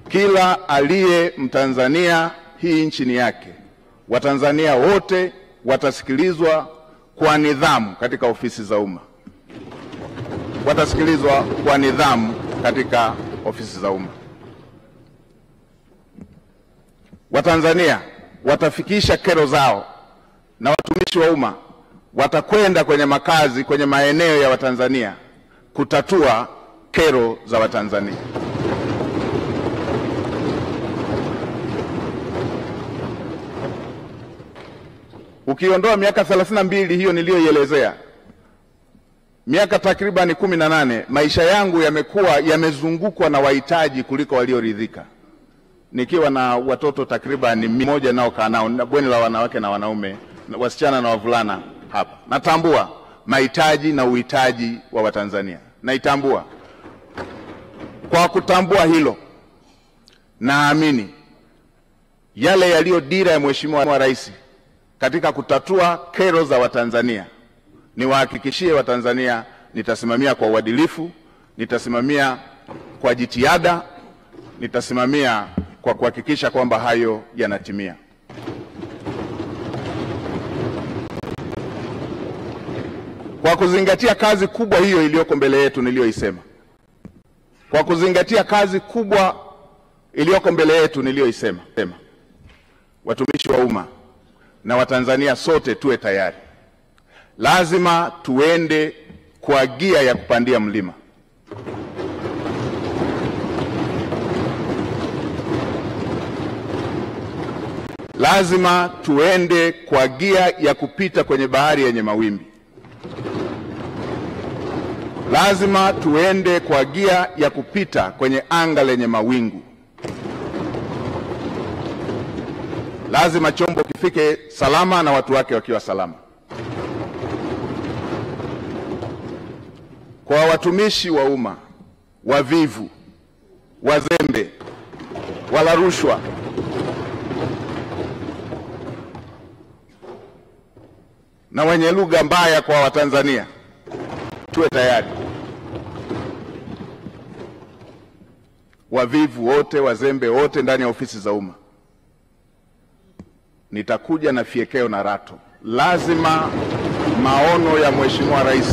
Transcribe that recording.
Kila aliye Mtanzania, hii nchi ni yake. Watanzania wote watasikilizwa kwa nidhamu katika ofisi za umma. Watasikilizwa kwa nidhamu katika ofisi za umma. Watanzania watafikisha kero zao, na watumishi wa umma watakwenda kwenye makazi, kwenye maeneo ya Watanzania kutatua kero za Watanzania. Ukiondoa miaka 32 hiyo niliyoielezea, miaka takriban 18, maisha yangu yamezungukwa na wahitaji kuliko walioridhika. Nikiwa na watoto takriban 100 nao kaa nao, na bweni la wanawake na wanaume, wasichana na wavulana hapa. Natambua mahitaji na uhitaji wa Watanzania. Naitambua. Kwa kutambua hilo, naamini yale yaliyo dira ya Mheshimiwa Rais katika kutatua kero za Watanzania, niwahakikishie Watanzania nitasimamia kwa uadilifu, nitasimamia kwa jitihada, nitasimamia kwa kuhakikisha kwamba hayo yanatimia. Kwa kuzingatia kazi kubwa hiyo iliyoko mbele yetu niliyoisema, kwa kuzingatia kazi kubwa iliyoko mbele yetu niliyoisema, watumishi wa umma na Watanzania sote tuwe tayari. Lazima tuende kwa gia ya kupandia mlima. Lazima tuende kwa gia ya kupita kwenye bahari yenye mawimbi. Lazima tuende kwa gia ya kupita kwenye anga lenye mawingu. Lazima chombo kifike salama na watu wake wakiwa salama. Kwa watumishi wa umma wavivu, wazembe, wala rushwa, na wenye lugha mbaya kwa Watanzania, tuwe tayari. Wavivu wote, wazembe wote ndani ya ofisi za umma, nitakuja na fiekeo na rato. Lazima maono ya Mheshimiwa Rais